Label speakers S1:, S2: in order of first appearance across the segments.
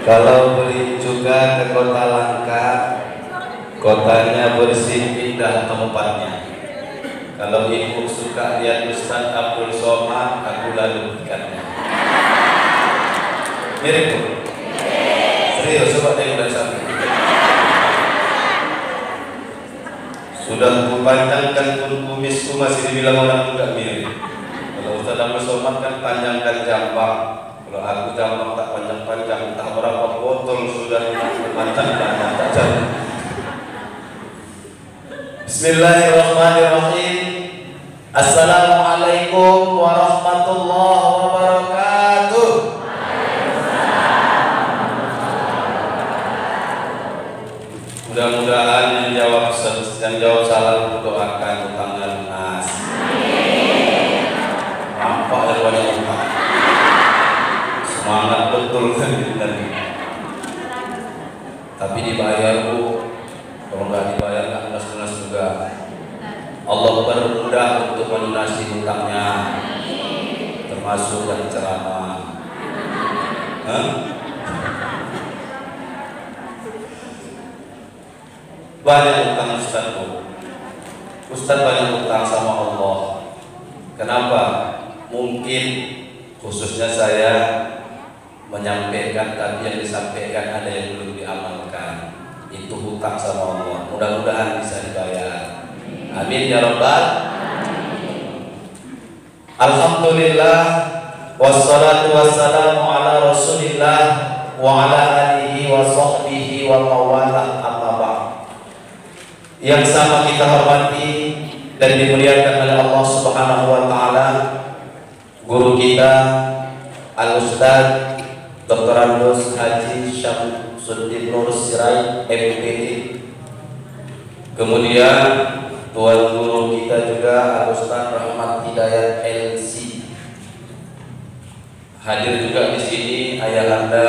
S1: Kalau beli juga ke kota langka, kotanya bersih, indah tempatnya. Kalau ibu suka lihat Ustaz Abdul Somad, aku lalu ikatnya. Mirip bu? Serius, coba tengok dari samping. Sudah kupanjangkan pun kumisku masih dibilang orang juga mirip. Kalau Ustaz Abdul Somad kan panjang dan jambak. Kalau aku jambak tak panjang-panjang, entah berapa botol sudah panjang-panjang tak jauh. Bismillahirrahmanirrahim. Assalamualaikum warahmatullahi wabarakatuh. Mudah-mudahan yang jawab salah doakan utangnya lunas. Nampak ya banyak utang. Semangat betul kan tadi. Tapi dibayar bu, kalau nggak dibayar nggak lunas-lunas juga. Allah bermudah untuk melunasi hutangnya, termasuk yang ceramah. Banyak hutang Ustaz bu. Ustaz banyak hutang sama Allah. Kenapa? Mungkin khususnya saya menyampaikan tadi yang disampaikan ada yang belum diamalkan. Itu hutang sama Allah. Mudah-mudahan bisa dibayar. Amin ya rabbal. Alhamdulillah wassalatu wassalamu ala Rasulillah wa ala alihi wa sahbihi wa mawalah amma ba'd. Yang sama kita hormati dan dimuliakan oleh Allah Subhanahu wa taala, guru kita Al-Ustaz Dr. Andus Haji Syamsuddin Nur Sirait MPD. Kemudian Tuan Guru kita juga Al-Ustaz Rahmat Hidayat LC. Hadir juga di sini ayahanda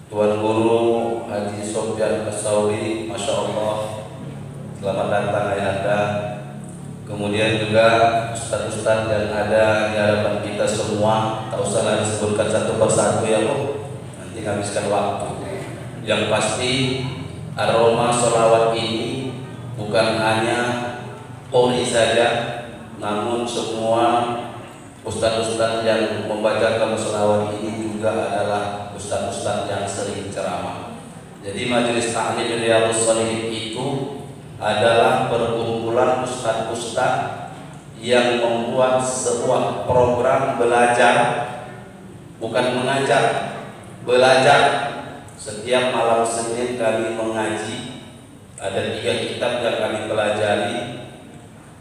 S1: Tuan Guru Haji Sofyan Asauri, Masya Allah. Selamat datang ayahanda. Kemudian juga ustaz-ustaz yang ada di hadapan kita semua. Tak usah disebutkan satu persatu ya Bu, nanti habiskan waktu. Yang pasti aroma sholawat ini bukan hanya qori saja, namun semua ustaz-ustaz yang membacakan sholawat ini juga adalah ustaz-ustaz yang sering ceramah. Jadi majelis ta'lim Riyadhus Shalihin itu adalah perkumpulan ustaz-ustaz yang membuat sebuah program belajar, bukan mengajar, belajar. Setiap malam Senin kami mengaji. Ada 3 kitab yang kami pelajari,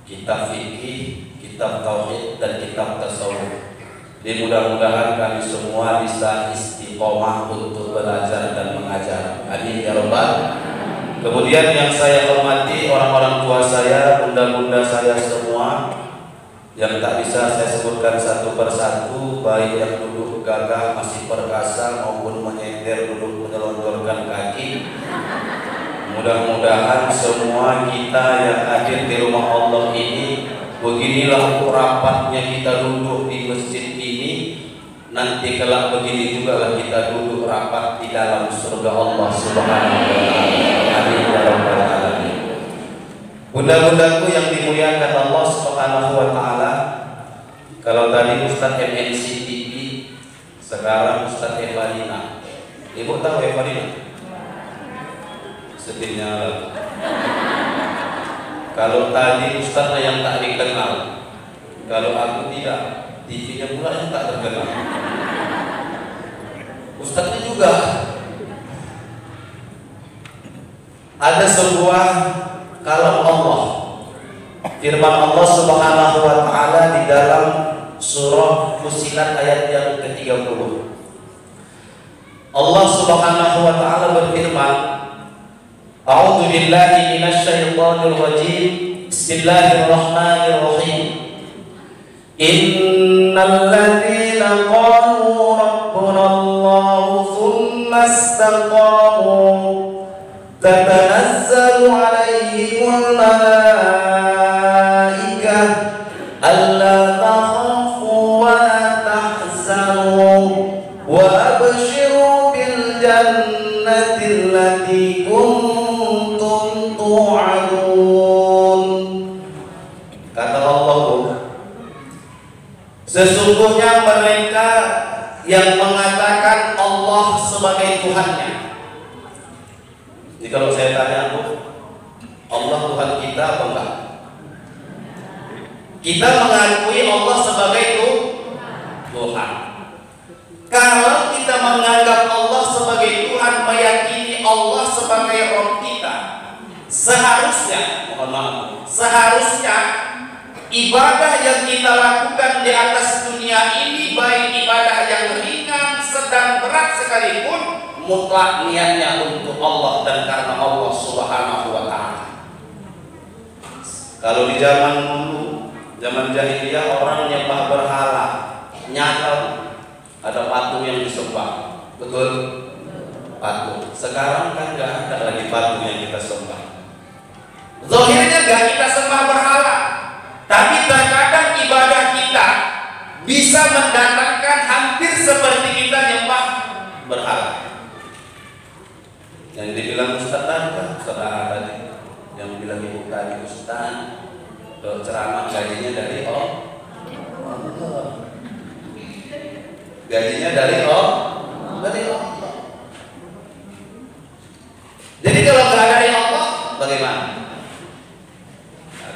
S1: kitab fikih, kitab tauhid, dan kitab tasawuf. Jadi mudah-mudahan kami semua bisa istiqomah untuk belajar dan mengajar. Amin ya rabbal. Kemudian yang saya hormati orang-orang tua saya, bunda-bunda saya semua, yang tak bisa saya sebutkan satu persatu, baik yang duduk gagah masih perkasa maupun menyender duduk menyelonjorkan kaki. Mudah-mudahan semua kita yang hadir di rumah Allah ini, beginilah rapatnya kita duduk di masjid ini. Nanti kelak begini juga lah kita duduk rapat di dalam surga Allah Subhanahu wa taala. Amin ya rabbal alamin. Bunda-bundaku yang dimuliakan Allah Subhanahu wa taala, kalau tadi Ustaz MNC TV, sekarang Ustaz Evalina. Ibu tahu Evalina? Sedihnya lalu. Kalau tadi Ustaz yang tak dikenal, kalau aku tidak, TV-nya pula yang tak terkenal. Ustaznya juga. Ada sebuah kalam Allah, firman Allah Subhanahu wa taala di dalam surah Fussilat ayat yang ke-30. Allah Subhanahu wa taala berfirman, A'udzu billahi minasyaitonir rajim. Bismillahirrahmanirrahim. Innal ladzina qalu rabbuna Allah tsumma istaqamu tatanazzalu 'alaihimul malaikah alla takhafu wa la tahzanu wa abshiru Sesungguhnya mereka yang mengatakan Allah sebagai Tuhannya. Jadi kalau saya tanya, Allah Tuhan kita apa enggak? Kita mengakui Allah sebagai Tuhan. Kalau kita menganggap Allah sebagai Tuhan, meyakini Allah sebagai Rabb kita, seharusnya, mohon maaf, seharusnya ibadah yang kita lakukan di atas dunia ini, baik ibadah yang ringan, sedang, berat sekalipun, mutlak niatnya untuk Allah dan karena Allah Subhanahu wa Ta'ala. Kalau di zaman dulu, zaman jahiliyah, orang nyembah berhala, nyata ada patung yang disembah, betul? Patung. Sekarang kan nggak ada lagi patung yang kita sembah. Zahirnya nggak kita sembah berhala, tapi terkadang ibadah kita bisa mendatangkan hampir seperti kita nyembah berhala. Yang dibilang Ustaz tadi, yang bilang ibu tadi, Ustaz, ceramah gajinya dari Allah. Gajinya dari Allah. Jadi kalau nggak dari Allah, bagaimana?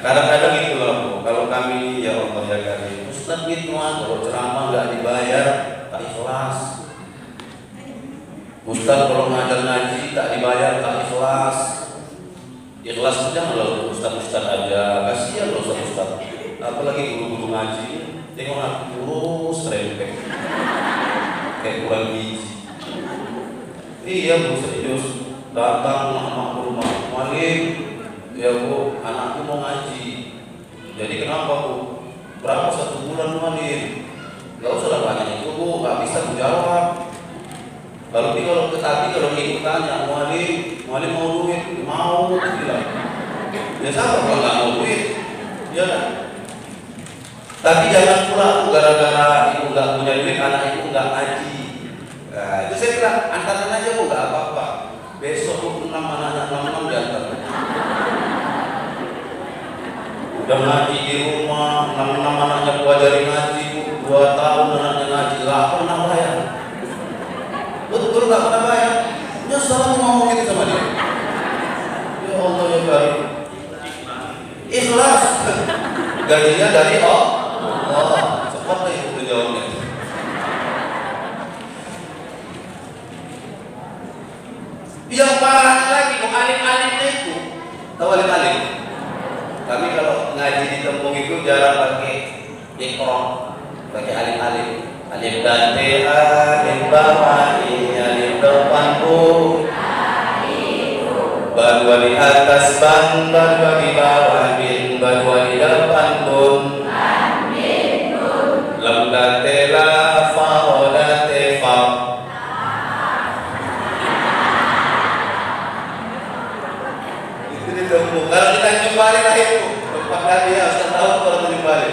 S1: Kadang-kadang itu loh, kalau kami ya Allah ya kami, Ustaz gitu kalau ceramah nggak dibayar, tak ikhlas. Ustaz kalau ngajar ngaji tak dibayar, tak ikhlas. Ikhlas itu jangan lalu Ustaz aja, kasihan loh Ustaz. Apalagi guru-guru ngaji, tengok aku kurus rempek, kayak kurang gizi. Iya Bu, serius. Datang anak rumah, Malim, ya Bu, anakku mau ngaji. Jadi kenapa Bu? Berapa 1 bulan Malim? Gak usah lah banyak itu Bu, gak bisa menjawab. Tapi kalau ibu tanya, Malim mau duit? Mau, bilang. Ya siapa kalau nggak mau duit? Ya kan? Tapi jangan pula gara-gara ibu nggak punya duit, anak ibu nggak ngaji. Nah, itu saya bilang, antaran aja Bu, nggak apa-apa. Besok 6 anaknya 6 diantar. Udah ngaji di rumah, 6 anaknya gua ajari ngaji, 2 tahun anaknya ngaji, nggak pernah bayar. Betul nggak pernah bayar. Nyesel ngomong gitu sama dia. Ya Allah ya baik. Ikhlas. Gajinya dari Allah. Cepat itu jawabnya. Yang parah lagi, alim-alimnya itu, tahu alim-alim? Kami kalau ngaji di Tembung itu jarang pakai ikrom, pakai alim-alim. Alif dan T, alif bawah, alif depan Bu, badua di atas ban, badua di bawah bin, badua di depan bun, lam dan tela, fa dan tefa. Itu ditemu. Kalau kita nyumbali lah itu, tempat tadi ya, Ustaz tahu kalau nyumbali.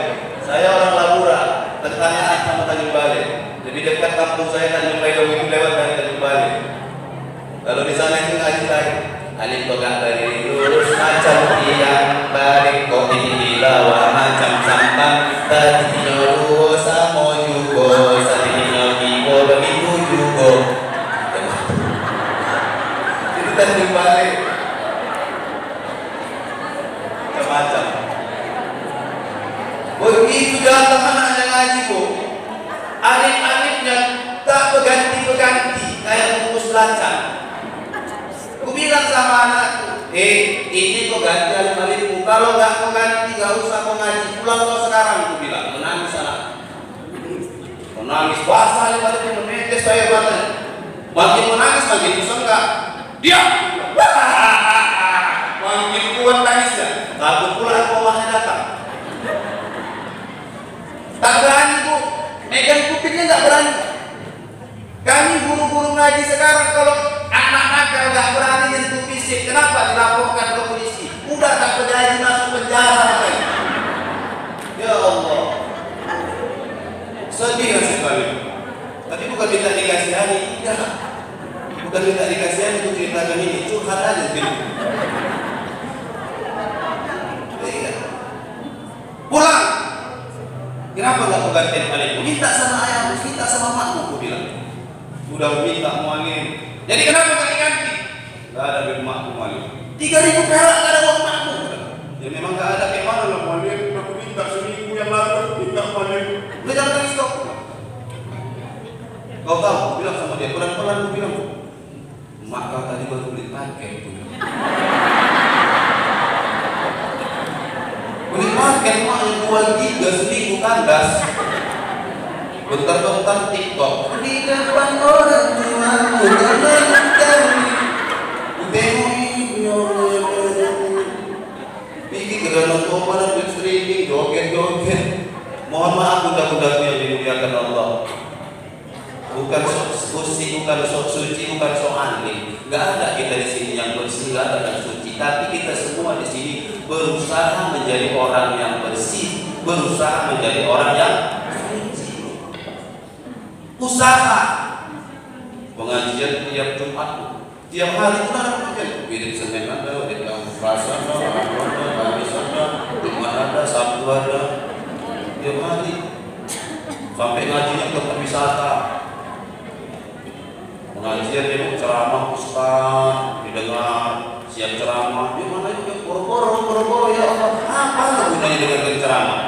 S1: Saya orang Labura. Pertanyaan sama Tanjung Balai. Jadi dekat kampung saya Tanjung Balai itu lewat dari Tanjung Balai. Kalau di sana itu ngaji lagi. Alif pegang dari lurus macam tiang balik kopi hilawa macam sampang tadi nyoru samo jugo tadi nyoru begitu jugo. Itu Tanjung Balai. Macam. Begitu datang anaknya ngaji Bu, alif-alifnya tak berganti-berganti kayak bungkus belacan. Ku bilang sama anakku, ini kok ganti alif-alifmu. Kalau nggak mau ganti, nggak usah mau ngaji. Pulang kau sekarang, ku bilang. Menangis anak. Menangis basah alif-alifnya menetes saya batanya. Makin menangis makin enggak. Dia makin kuat tangisnya. Takut pula rumahnya datang. Tak berani Bu, megang kupingnya tak berani. Kami guru-guru ngaji sekarang kalau anak nakal tak berani nyentuh fisik, kenapa dilaporkan ke polisi? Udah tak berani masuk penjara lagi. Ya Allah, sedih sekali. Tapi bukan minta dikasihani, tidak. Bukan minta dikasihani untuk ceritakan ini, curhat aja gitu. Pulang. Kenapa nggak penggantian paling? Minta sama ayahmu, minta sama makmu, aku bilang. Udah minta mualim. Jadi kenapa nggak diganti? Nggak ada duit makmu mualim. 3.000 perak nggak ada uang makmu. Ya memang nggak ada, kayak mana lah mualim? Aku minta seminggu yang lalu, aku minta mualim. Udah jangan nangis kau. Kau tahu? Aku bilang sama dia, pelan-pelan aku bilang, mak kau tadi baru beli paket. Beli paket mak yang 2 giga seminggu kandas. Bentar-bentar TikTok di depan orang tuamu jangan kami bikin kerana pada duit streaming joget-joget. Mohon maaf budak-budakku yang dimuliakan Allah. Bukan sok suci, bukan sok suci, bukan sok aneh. Nggak ada kita di sini yang bersih, nggak ada yang suci. Tapi kita semua di sini berusaha menjadi orang yang bersih, berusaha menjadi orang yang suci. Usaha pengajian tiap Jumat, tiap hari pun ada pengajian. Bidik Senin ada, bidik Selasa ada, Kamis ada, Jumat ada, Sabtu ada, tiap hari. Sampai ngajinya ke perwisata. Pengajian dia ceramah ustaz, didengar, siap ceramah. Di mana itu boro-boro ya Allah. Apa gunanya dengarkan ceramah?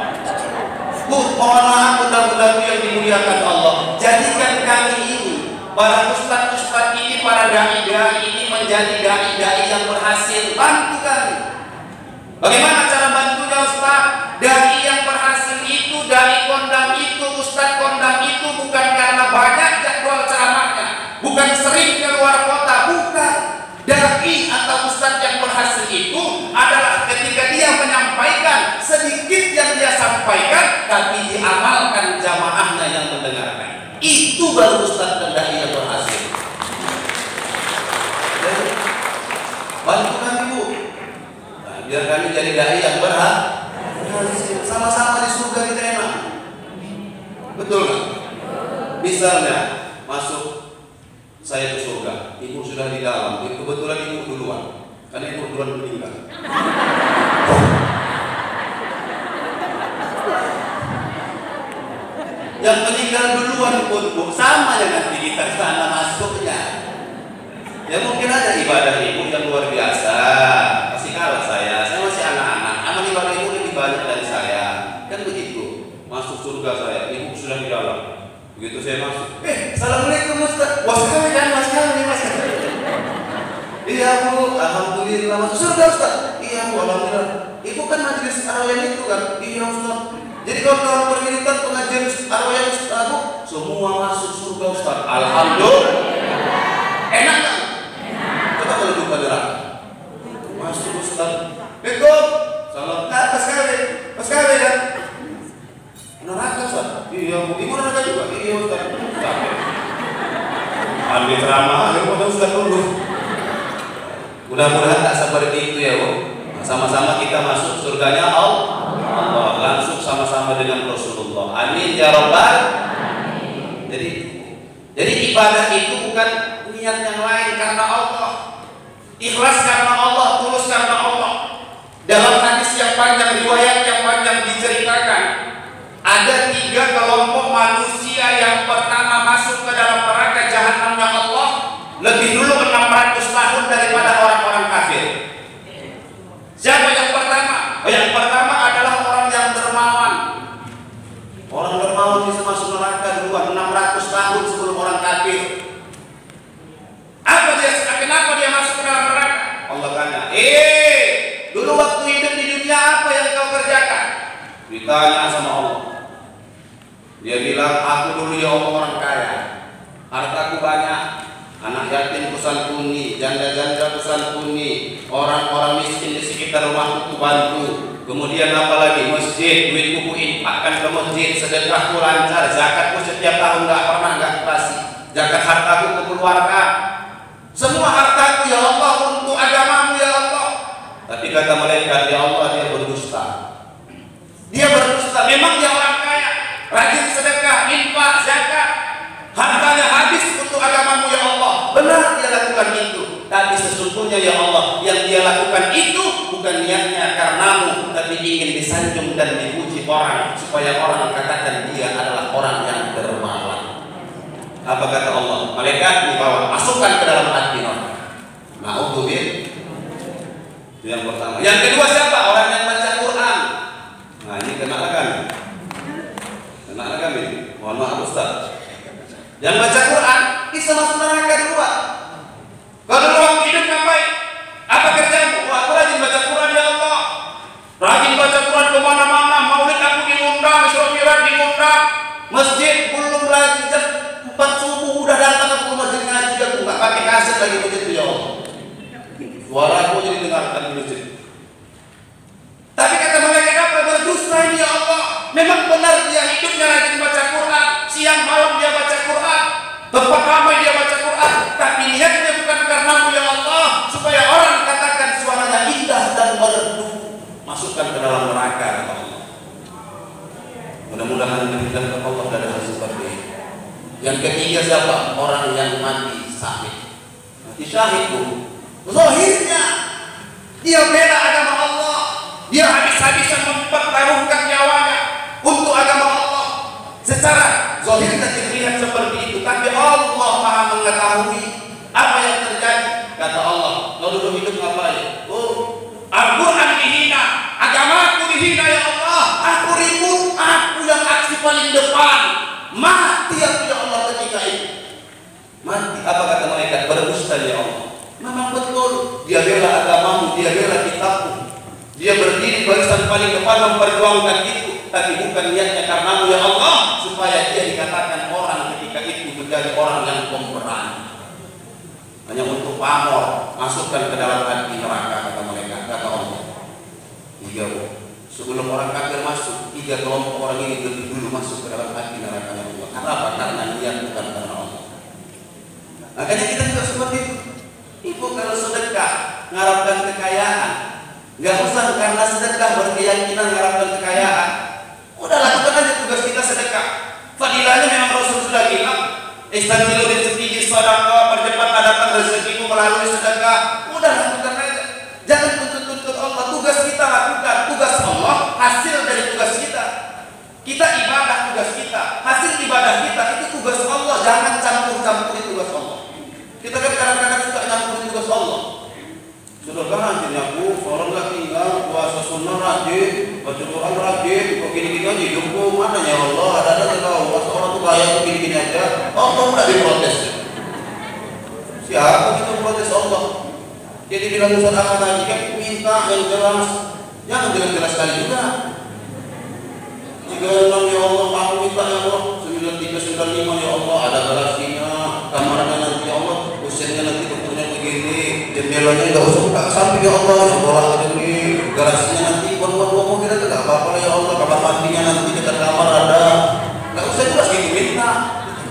S1: Bu, mohon maaf budak-budakku yang dimuliakan Allah. Jadikan kami ini, para ustaz-ustaz ini, para dai-dai ini menjadi dai-dai yang berhasil. Bantu kami. Bagaimana cara bantunya ustaz? Dai yang berhasil itu, dai kondang itu, ustaz kondang itu bukan karena banyak jadwal ceramahnya, bukan sering keluar kota, bukan. Dai atau ustaz yang berhasil itu adalah ketika dia menyampaikan sedikit yang dia sampaikan, tapi diamalkan jamaahnya yang mendengarkan. Itu baru ustaz dan dai yang berhasil. Bantu kami bu. Nah, biar kami jadi dai yang berhasil. Sama-sama di surga kita enak. Betul nggak? Misalnya masuk saya ke surga, ibu sudah di dalam, kebetulan ibu duluan, karena ibu duluan meninggal. Yang meninggal duluan pun sama dengan kita sana masuknya. Ya mungkin ada ibadah ibu yang luar biasa, masih kalah saya masih anak-anak, amal ibadah ibu lebih banyak dari saya, kan begitu. Masuk surga saya, ibu sudah di dalam. Begitu saya masuk, assalamualaikum Ustaz. Was kami kan, mas kami. Iya bu, alhamdulillah masuk surga Ustaz. Iya bu, alhamdulillah. Ibu kan majelis arwah itu kan? Iya Ustaz. Jadi kalau orang bermilitan pengajian arwah Ustaz, semua masuk surga Ustaz. Alhamdulillah. Enak kan? Coba kalau jumpa neraka. Masuk Ustaz. Betul. Salam. Pas kali kan? Neraka Ustaz. Iya bu, ibu neraka juga. Iya Ustaz. Capek. Ambil ceramah, ayo pada Ustaz dulu. Mudah-mudahan tak seperti itu ya bu. Sama-sama kita masuk surganya Allah, langsung sama-sama dengan Rasulullah. Amin ya Rabbal. Jadi ibadah itu bukan niat yang lain, karena Allah. Ikhlas karena Allah, tulus karena Allah. Dalam hadis yang panjang, riwayat yang panjang diceritakan, ada 3 kelompok manusia yang pertama masuk ke dalam neraka jahanamnya Allah lebih dulu 600 tahun daripada orang-orang kafir. Siapa yang pertama? Yang pertama adalah orang yang dermawan. Orang dermawan bisa masuk neraka duluan 600 tahun sebelum orang kafir. Kenapa dia masuk ke dalam neraka? Allah tanya, dulu waktu hidup di dunia apa yang kau kerjakan? Ditanya sama Allah. Dia bilang, aku dulu ya Allah orang kaya, hartaku banyak, anak yatim kusantuni, janda-janda kusantuni, orang-orang miskin di sekitar rumahku bantu. Kemudian apalagi masjid, duitku kuinfakkan ke masjid, sedekahku lancar, zakatku setiap tahun nggak kasih, zakat hartaku ke keluarga, semua hartaku ya Allah untuk agamamu ya Allah. Tapi kata malaikat, ya Allah dia berdusta. Dia berdusta. Memang dia orang kaya, rajin sedekah, infak, zakat, hartanya habis untuk agamamu ya Allah. Benar dia lakukan itu, tapi sesungguhnya ya Allah yang dia lakukan itu bukan niatnya karenamu, tapi
S2: tapi ingin disanjung dan dipuji orang supaya orang katakan dia adalah orang yang dermawan. Apa kata Allah? Malaikat dibawa, masukkan ke dalam hati neraka. Ma'udzubillah. Yang pertama. Yang kedua siapa? Orang yang baca Quran. Nah ini kenal kami. Kenal kami. Mohon maaf Ustaz. Yang baca Quran bisa masuk neraka duluan. Kalau dulu hidup ngapain? Apa kerjamu? Wah, aku rajin baca Quran ya Allah. Rajin baca Quran kemana-mana. Maulid aku diundang, Isra Mi'raj diundang. Masjid belum lagi jam 4 subuh udah datang aku masjid ngaji. Aku nggak pakai kaset lagi masjid ya Allah. Suara aku jadi dengarkan di masjid. Tapi kata mereka apa? Berdusta ini ya Allah. Memang benar dia hidupnya rajin baca Quran. Siang malam dia baca Quran. Tempat ramai dia baca Quran. Tapi niatnya bukan karenamu ya Allah. Supaya orang katakan suaranya indah dan merdu. Masukkan ke dalam neraka kata Allah. Mudah-mudahan kita Allah dari hal seperti ini. Yang ketiga siapa? Orang yang mati syahid. Mati syahid bu. Zahirnya dia bela agama Allah. Dia habis-habisan mempertaruhkan nyawanya untuk agama Allah. Secara zahirnya terlihat seperti itu, tapi Allah Maha mengetahui apa yang terjadi. Kata Allah, kalau dulu hidup ngapain? Oh, Al-Quran dihina, agamaku dihina ya Allah. Aku ribut, aku yang aksi paling depan. Mati aku ya Allah ketika itu. Mati, apa kata mereka? Berdusta ya Allah. Memang betul, dia bela agamamu, dia bela kitabmu. Dia berdiri barisan paling depan memperjuangkan itu, tapi bukan niatnya karenamu ya Allah, supaya dia dikatakan orang ketika itu menjadi orang yang pemberani. Hanya untuk pamor, masukkan ke dalam hati neraka kata mereka, kata Allah. Tiga, sebelum orang kafir masuk, 3 kelompok orang ini lebih dulu masuk ke dalam hati neraka Allah. Kenapa? Karena niat bukan karena Allah. Makanya kita juga seperti itu. Ibu kalau sedekah mengharapkan kekayaan, nggak usah karena sedekah berkeyakinan mengharapkan kekayaan. Udah lakukan aja tugas kita sedekah. Fadilahnya memang Rasul sudah bilang, istanjilu rezeki sedekah, percepatlah datang rezekimu melalui sedekah. Udah lakukan aja. Jangan tuntut-tuntut Allah. Tugas kita lakukan. Tugas Allah hasil dari tugas kita. Kita ibadah tugas kita. Hasil ibadah kita itu tugas Allah. Jangan campur-campuri tugas Allah. Kita kan kadang-kadang suka nyampuri tugas Allah. Sudah kan rajin aku, sholat nggak tinggal, puasa sunnah rajin, baca Quran rajin, kok gini-gini aja hidupku mana ya Allah? Ada tahu, puasa orang tuh kaya tuh gini-gini aja. Allah nggak diprotes. Siapa kita protes Allah? Jadi bilang Ustaz Ahmad tadi kan minta yang jelas, jangan jelas-jelas sekali juga. Jika ya Allah, aku minta ya Allah 9395 ya Allah, ada garasinya, kamarnya nanti ya Allah, usianya nanti bentuknya begini, jendelanya nggak usah buka ke samping ya Allah, yang bola aja nih, garasinya nanti buat mobil aja nggak apa-apa ya Allah, kamar mandinya nanti dekat kamar ada, nggak usah jelas gitu minta,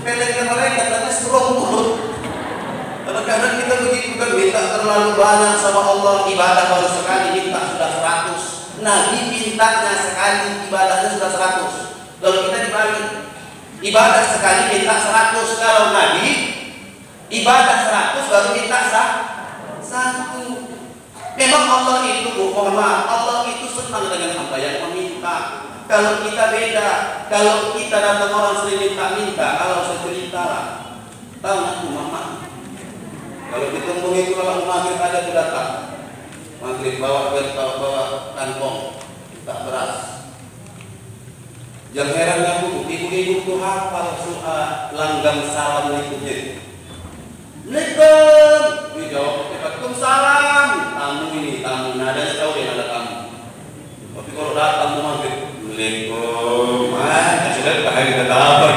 S2: peleknya mereka katanya strong mulut. Kadang-kadang kita begitu kan minta terlalu banyak sama Allah, ibadah baru sekali minta sudah 100. Nabi mintanya sekali, ibadahnya sudah 100. Kalau kita dibalik, ibadah sekali minta 100. Kalau Nabi ibadah 100 baru minta 1. Memang Allah itu, mohon maaf, Allah itu senang dengan hamba yang meminta. Kalau kita beda, kalau kita datang orang sering minta, kalau saya cerita lah, tahu aku mama. Kalau ditunggu itu kalau maghrib ada tuh datang. Maghrib bawa kantong, tak beras. Yang herannya ibu-ibu tuh hafal langgam salam berikutnya. Assalamualaikum. Dijawab Waalaikumsalam. Tamu ini, tamu nadanya tahu dia nada tamu. Tapi kalau datang tuh maghrib, Assalamualaikum. Sudah bahaya kita kabar.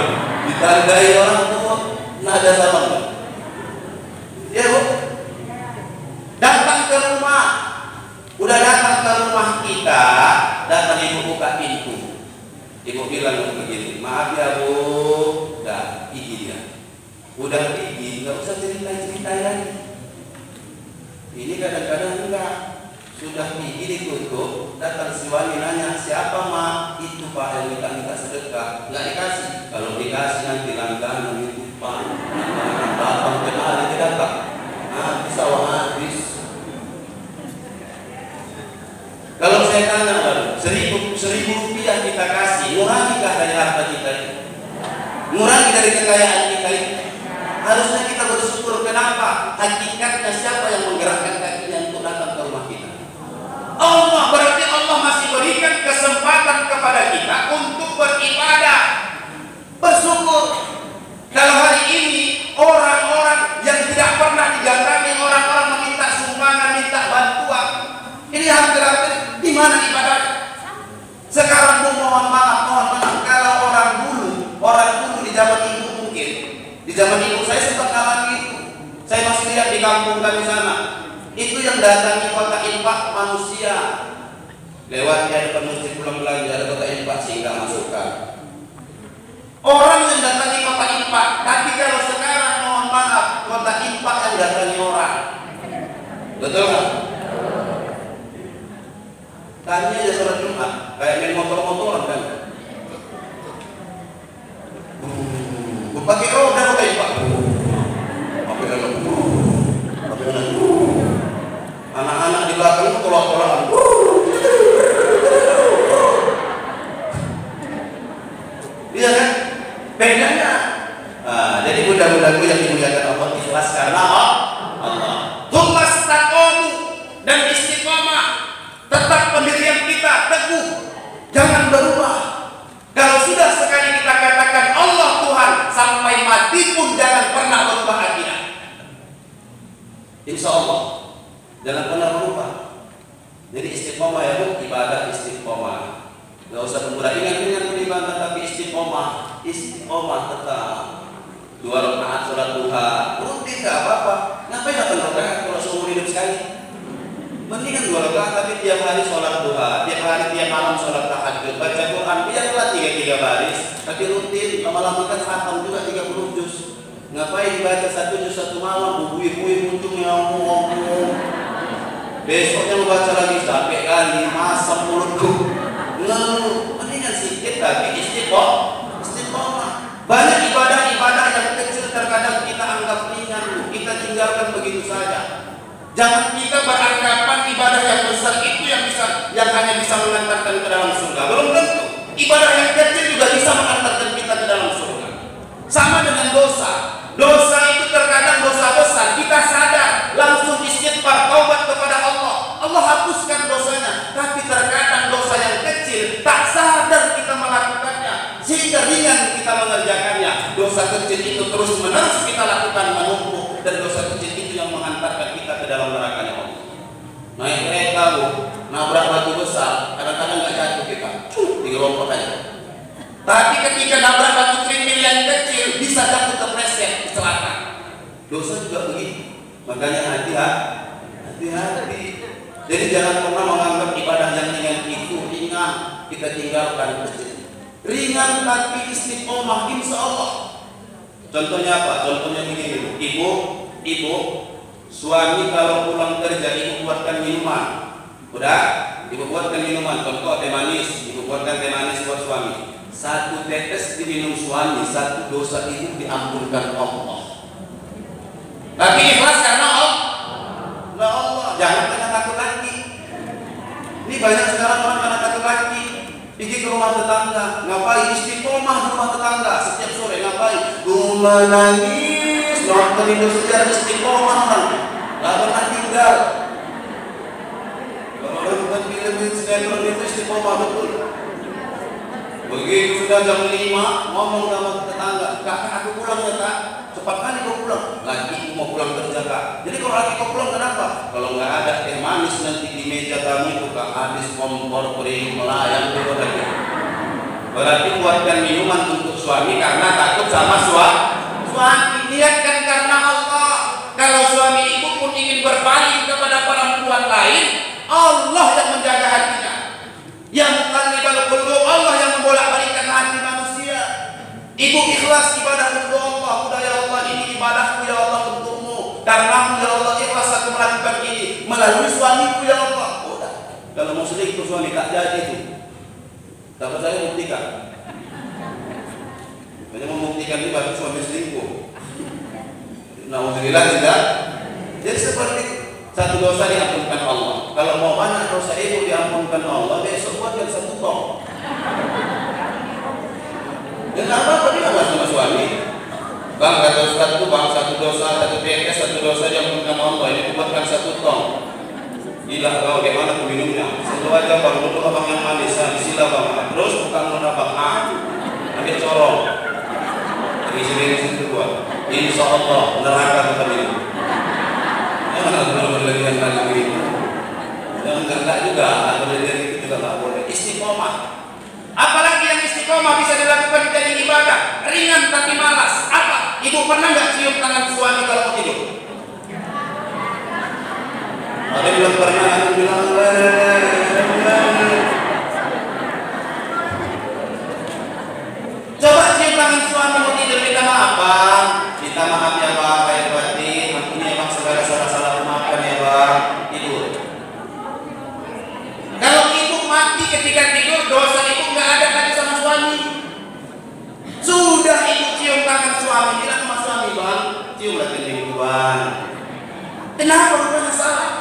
S2: Ditandai orang tuh nada salam. Ya bu, datang ke rumah, udah datang ke rumah kita, datang ibu buka pintu, ibu bilang begini, maaf ya bu, udah pergi dia, udah pergi, nggak usah cerita lagi. Ini kadang-kadang enggak, sudah pergi ditutup, datang si wali nanya siapa mak, itu pak yang minta sedekah, nggak dikasih, kalau dikasih nanti langganan itu pak, datang kenal dia datang. Habis awal habis. Kalau saya tanya dari kekayaan kita ini? Harusnya kita bersyukur. Kenapa? Hakikatnya siapa yang menggerakkan kakinya untuk datang ke rumah kita? Allah. Berarti Allah masih berikan kesempatan kepada kita untuk beribadah. Bersyukur. Kalau hari ini orang-orang yang tidak pernah didatangi orang-orang meminta sumbangan, minta bantuan, ini hampir-hampir di mana ibadah? Sekarang mohon maaf, kalau orang dulu di zaman ibu mungkin, di zaman ibu saya sempat alami itu. Saya masih lihat di kampung kami sana. Itu yang datangi kota infak manusia. Lewat di depan masjid pulang belanja ada kota infak sehingga masukkan. Orang yang datangi kota infak, tapi kalau sekarang mohon maaf, kota infak yang datangi orang. Betul nggak? Tanya aja sholat Jumat, kayak main motor-motoran kan? Pakai roda pakai infak. Pakai dalam. Anak-anak di belakang itu tolak-tolakan. Iya kan? Bedanya. Jadi mudah-mudahan yang dimuliakan Allah ikhlas karena Allah. Tumas taqamu dan istiqomah. Tetap pendirian kita teguh. Jangan berubah. Kalau sudah sekali kita katakan Allah Tuhan, sampai mati pun jangan pernah berubah akidah. Insya Allah jangan pernah berubah. Jadi istiqomah ya Bu, ibadah istiqomah. Gak usah tunggu ingat ibadah tapi istiqomah tetap. 2 rakaat sholat duha, rutin gak apa-apa. Ngapain 8 rakaat kalau seumur hidup sekali? Mendingan 2 rakaat tapi tiap hari sholat duha, tiap malam sholat tahajud, baca Quran, biarlah 3 baris, tapi rutin. Lama-lama kan khatam juga 30 juz. Ngapain baca 1 juz 1 malam, bubui muncul ngomong. Besoknya lu baca lagi sampai kali masam mulutku. Mendingan sedikit tapi istiqomah. Banyak ibadah-ibadah yang kecil terkadang kita anggap ringan, kita tinggalkan begitu saja. Jangan kita beranggapan ibadah yang besar itu yang hanya bisa mengantarkan ke dalam surga. Belum tentu. Ibadah yang kecil juga bisa mengantarkan kita ke dalam surga. Sama dengan dosa. Dosa itu terkadang dosa besar. Kita sadar, langsung istighfar, taubat kepada Allah. Allah hapuskan dosanya. Tapi terkadang dosa yang kecil tak sadar kita melakukannya, sehingga ringan kita mengerjakannya. Dosa kecil itu terus menerus kita lakukan menumpuk, dan dosa kecil itu yang mengantarkan kita ke dalam nerakanya Allah. Naik kereta Bu, nabrak batu besar, kadang-kadang nggak jatuh kita, digerompot aja. Tapi ketika nabrak batu kerikil yang kecil, bisa jatuh terpleset, kecelakaan. Dosa juga begitu. Makanya hati-hati. Jadi jangan pernah menganggap ibadah yang ringan itu ringan, kita tinggalkan kecil. Ringan tapi istiqomah, insya Allah. Contohnya apa? Contohnya begini, ibu, suami kalau pulang kerja, ibu buatkan minuman. Udah, ibu buatkan minuman. Contoh teh manis, ibu buatkan teh manis buat suami. 1 tetes diminum suami, 1 dosa ibu diampunkan Allah. Tapi ikhlas karena Allah. Jangan karena takut lagi. Ini banyak sekarang orang karena takut lagi. Pergi ke rumah tetangga, ngapain? Istiqomah di rumah tetangga. Setiap sore ngapain? Rumah nangis, nonton Indosiar, istiqomah kan. Gak pernah tinggal. Kalau nonton film sinetron itu istiqomah betul. Begitu sudah jam 5, ngomong sama tetangga, kakak aku pulang ya kak. Cepat kali kau pulang. Lagi mau pulang kerja kak. Jadi kalau lagi kau pulang kenapa? Kalau nggak ada teh manis nanti di meja kamu itu kak, habis kompor kering melayang itu lagi. Berarti buatkan minuman untuk suami karena takut sama suami. Niatkan karena Allah. Kalau suami ibu pun ingin berpaling kepada perempuan lain, Allah yang menjaga hatinya. Yang muqallibal qulub, Allah yang membolak-balikkan hati manusia. Ibu ikhlas ibadah untuk Allah. Udah ya Allah, ini ibadahku ya Allah untukmu. Karenamu ya Allah ikhlas aku melakukan ini melalui suamiku ya Allah. Udah. Kalau mau selingkuh suami tak jadi itu. Dapat saya buktikan. Banyak membuktikan ini bagi suami selingkuh. Alhamdulillah tidak. Jadi seperti 1 dosa diampunkan Allah. Kalau mau banyak dosa ibu diampunkan Allah, besok buatkan 1 tong. Dan apa-apa dia nggak sama suami. Bang, kata Ustaz itu bang, satu dosa yang pun sama Allah ini buatkan 1 tong. Gila kau, gimana aku minumnya? Satu aja bang, dulu abang yang manis, bismillah bang. Terus bukan mau bang, ambil corong. Isi situ gua. Insya Allah neraka tetap ini. Jangan kalau berlebihan lagi ini. Jangan enggak juga, berlebihan itu juga nggak boleh. Istiqomah. Apalagi yang istiqomah bisa dilakukan jadi ibadah, ringan tapi malas. Apa? Ibu pernah nggak cium tangan suami kalau mau tidur? Ada yang bilang pernah, ada yang bilang coba cium tangan suami mau tidur, minta maaf bang, minta maaf ya bang, kayak batin, ampuni emang segala salah-salah maafkan ya bang, tidur. Kalau ibu mati ketika tidur, dosa ibu nggak ada lagi sama suami. Sudah ibu cium tangan suami, bilang sama suami bang, ciumlah kening bang. Kenapa bukan salah?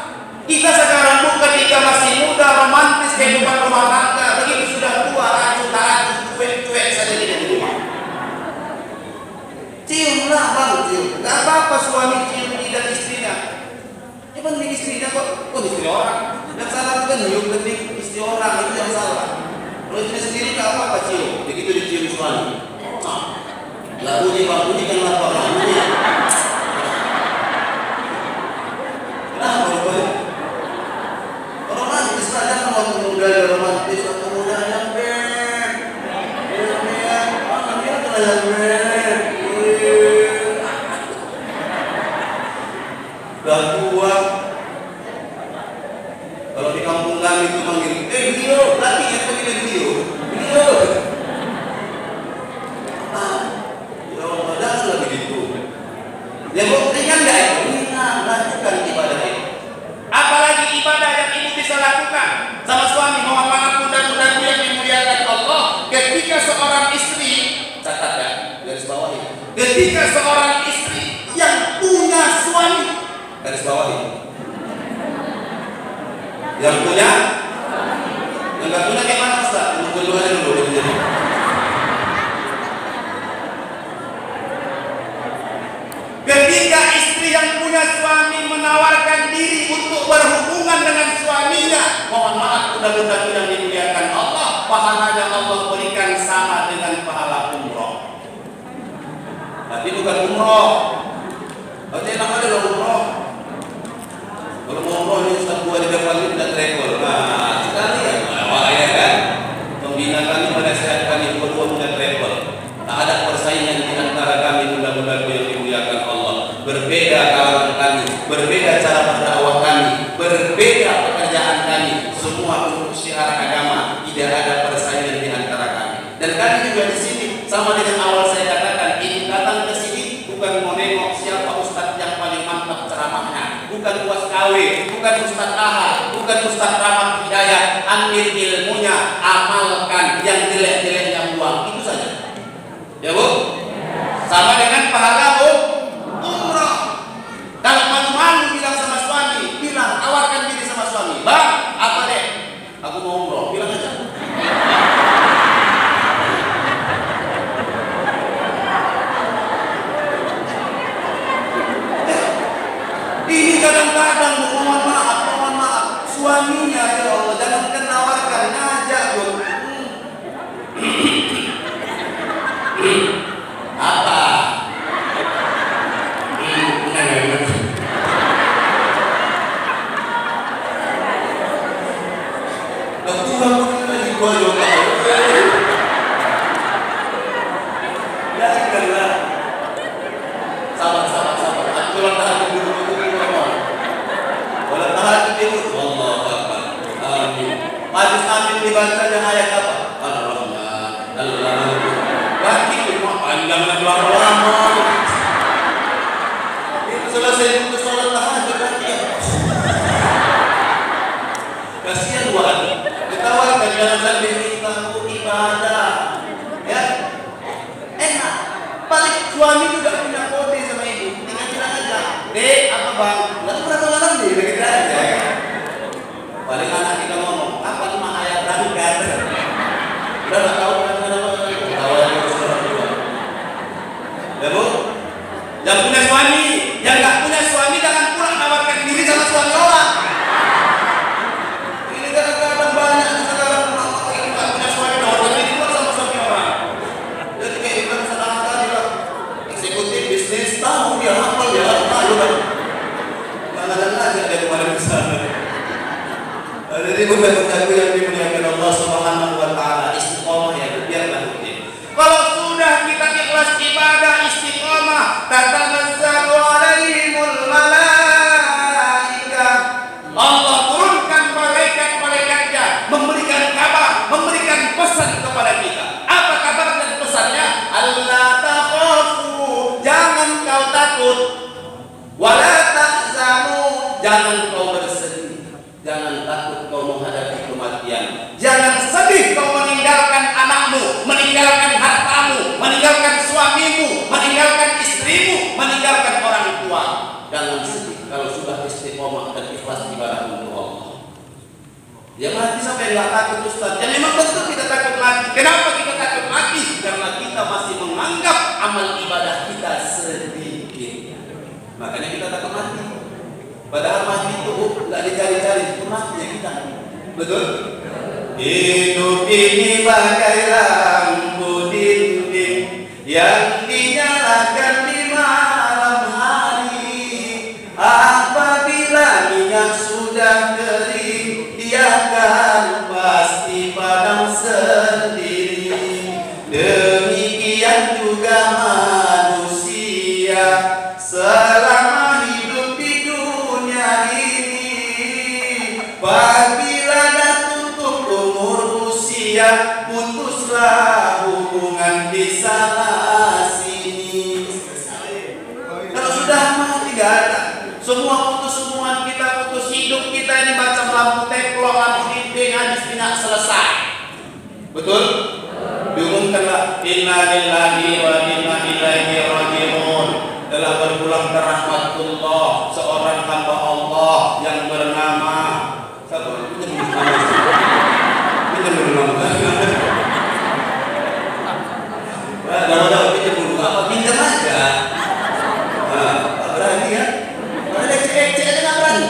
S2: Kita sekarang bu ketika masih muda, romantis kehidupan rumah tangga, begitu sudah tua, acuh, cuek saja tidak di rumah. Ciumlah bang, cium. Gak apa-apa suami cium tidak istrinya. Emang ini istrinya kok? Istri orang. Yang salah itu kan nyium kening istri orang, itu yang salah. Kalau istri sendiri gak apa-apa cium. Begitu dicium suami. Gak bunyi bang, bunyi kan lapar bunyi. Kenapa rupanya? Romantis saja kalau muda romantis atau muda yang ber. Mana dia kena yang ber. Udah tua. Kalau di kampung kami itu manggil, Bio, lagi yang panggil Bio. Ya Allah, janganlah begitu. Ya buktikan nggak itu? Lakukan ibadah itu. Apalagi ibadah yang ibu bisa lakukan sama suami, mohon maaf mudah-mudahan yang dimuliakan Allah. Ketika seorang istri, catat ya, garis bawahi. Ketika seorang istri yang punya suami, garis bawahi. Yang punya, yang nggak punya kayak mana Ustaz? Tunggu dulu aja dulu. Ketika istri yang punya suami menawarkan diri untuk berhubungan dengan suaminya, mohon maaf mudah-mudahan yang dimuliakan Allah, pahalanya Allah berikan sama dengan pahala umroh. Tapi bukan umroh. Berarti enak aja loh umroh. Kalau mau umroh ini Ustaz gua di depan ini tidak travel. Nah, sekali ya, ya kan? Pembina kami menasihat kami berdua punya travel. Tak ada persaingan di antara kami, mudah-mudahan yang dimuliakan Allah. Berbeda kalangan kami, berbeda cara berdakwah kami, berbeda pekerjaan kami. Semua untuk syiar agama, tidak ada persaingan di antara kami. Dan kami juga di sini sama dengan awal saya katakan, ini datang ke sini bukan mau nengok siapa ustadz yang paling mantap ceramahnya, bukan puas KW, bukan ustadz Ahad, bukan ustadz Rahmat Hidayat. Ambil ilmunya, amalkan, yang jelek-jeleknya buang, itu saja. Ya bu, sama dengan pahala bu umroh. Kalau malu-malu bilang sama suami, bilang tawarkan diri sama suami, bang, apa deh? Aku mau umroh, bilang aja. Ini kadang-kadang mohon maaf, suaminya ya Allah, jangan kenawarkan, ngajak bu. Apa? Tuhan lagi gua juga. Janganlah. Sabar. Aturan tahan dulu. Wala tahan dulu. Allahu Akbar. Amin. Hadis amin dibacanya ayat apa? Ar-Rahman. Allah. Bagi cuma panjang dan lama-lama. Itu selesai itu sholat tahajud lagi. Kasihan buat ditawarkan jangan sampai kita ibadah. Ya, enak. Paling suami juga punya kode sama ibu. Tinggal bilang aja, dek apa bang? Lalu berapa malam deh? Begitu aja. Paling anak kita ngomong apa 5 ayat berangkat. Yang punya suami, yang nggak punya suami jangan pula nawarkan diri sama suami orang. Ini kadang-kadang banyak sekarang yang nggak punya suami nawarkan diri pula sama suami orang. Jadi kayak iklan sedang tadi lah, eksekutif bisnis tahu dia hafal dia tahu kan. Kadang-kadang aja dia kemarin kesana. Jadi bukan-bukanku yang dimuliakan Allah Subhanahu wa Ta'ala, istiqomah ya, biarlah rutin. Kalau sudah kita ikhlas ibadah istiqomah, tatanazzalu alaihimul malaika. Allah turunkan malaikat-malaikatnya memberikan kabar, memberikan pesan kepada kita. Apa kabar dan pesannya? Allah takhafu, jangan kau takut. Wala tahzanu, jangan kau bersedih. Jangan takut kau menghadapi kematian. Jangan sedih kau meninggalkan anakmu, meninggalkan hartamu, meninggalkan suamimu, meninggalkan istrimu, meninggalkan orang tua. Jangan sedih kalau sudah istiqomah dan ikhlas ibadah untuk Allah. Ya mati sampai nggak takut Ustaz. Ya memang betul kita takut mati. Kenapa kita takut mati? Karena kita masih menganggap amal ibadah kita sedikit. Makanya kita takut mati. Padahal mati itu nggak dicari-cari, itu matinya kita. Betul? Hidup ini bagai lampu dinding yang dinyalakan di malam hari. Apabila minyak sudah kering, dia akan pasti padam sendiri. Demikian juga manusia selama apabila dah tutup umur usia, putuslah hubungan di sana sini. Kalau sudah mati gak ada. Semua putus hubungan kita, putus hidup kita ini macam lampu teplok, lampu dinding, habis minyak selesai. Betul? Diumumkanlah inna lillahi wa inna ilaihi raji'un. Telah berpulang ke rahmatullah seorang hamba Allah yang bernama pinjam aja. Berani ya? Ada cek aja nggak berani.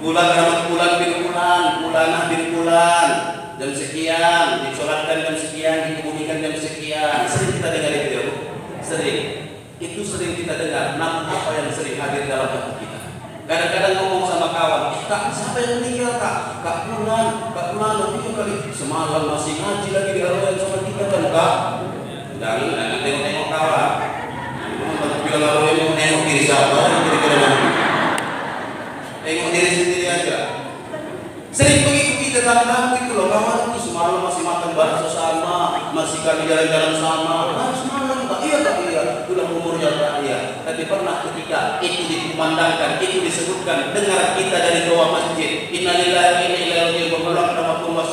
S2: Bulan ramat bulan bin bulan, bulanah bin bulan, jam sekian, disolatkan jam sekian, dikemudikan jam sekian. Sering kita dengar itu ya, Bu? Sering. Itu sering kita dengar. Namun apa yang sering hadir dalam hati kita? Kadang-kadang ngomong sama kawan, Kak, siapa yang meninggal Kak? Kak Pulan, itu kali semalam masih ngaji lagi di arwah sama kita kan Kak? Jangan tengok-tengok kawan. Bilang arwah mau nengok diri siapa? Kira-kira tengok diri sendiri aja. Sering begitu kita tahu itu loh kawan itu semalam masih makan bakso sama, masih kami jalan-jalan sama. Semalam Kak, iya Kak, iya. Sudah umurnya Kak, iya. Tapi pernah ketika itu dikumandangkan, itu disebutkan, dengar kita dari doa masjid, innalillahi wa inna ilaihi raji'un, berpulang kepada Allah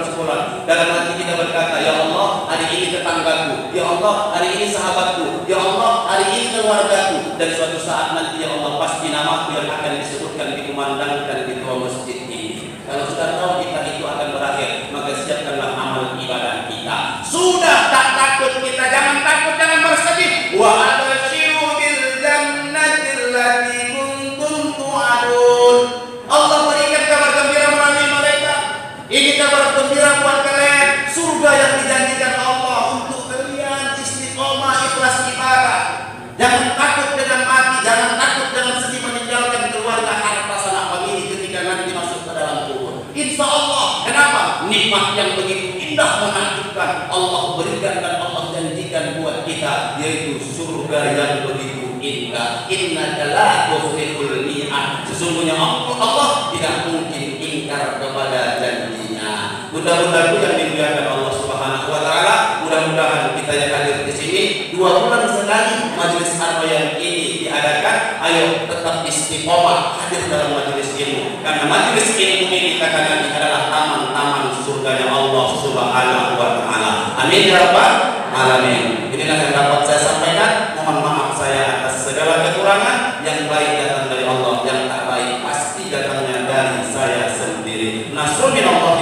S2: sekolah. Dalam hati kita berkata, ya Allah, hari ini tetanggaku, ya Allah, hari ini sahabatku, ya Allah, hari ini keluargaku, dan suatu saat nanti ya Allah pasti namaku yang akan disebutkan, dikumandangkan di doa masjid ini. Kalau sudah tahu kita itu akan berakhir, maka siapkanlah amal ibadah kita. Sudah tak takut kita, jangan takut, jangan bersedih. Wa abshiru bil jannatil lati kuntum tu'adun. Allah berikan kabar gembira melalui malaikat. Ini kabar gembira buat kalian, surga yang dijanjikan Allah untuk kalian istiqomah ikhlas ibadah. Jangan takut dengan mati, jangan takut dengan sedih meninggalkan keluarga, harta, sanak famili ketika nanti masuk ke dalam kubur. Insya Allah, kenapa? Nikmat yang begitu indah menakjubkan Allah berikan dan Allah janjikan buat kita, yaitu surga yang begitu indah. Innaka la tukhliful mi'ad. Sesungguhnya Allah tidak mungkin ingkar kepada janjinya. Mudah-mudahan yang dimuliakan Allah Subhanahu wa Ta'ala, mudah-mudahan kita yang hadir di sini 2 bulan sekali majelis arwah yang ini diadakan. Ayo tetap istiqomah hadir dalam majelis ilmu, karena majelis ilmu ini katakan adalah taman-taman surganya Allah Subhanahu wa Ta'ala. Amin ya rabbal alamin. Inilah yang dapat saya sampaikan. Mohon maaf saya atas segala kekurangan. Yang baik datang dari Allah, yang tak baik pasti datangnya dari saya sendiri. Nasrul minallah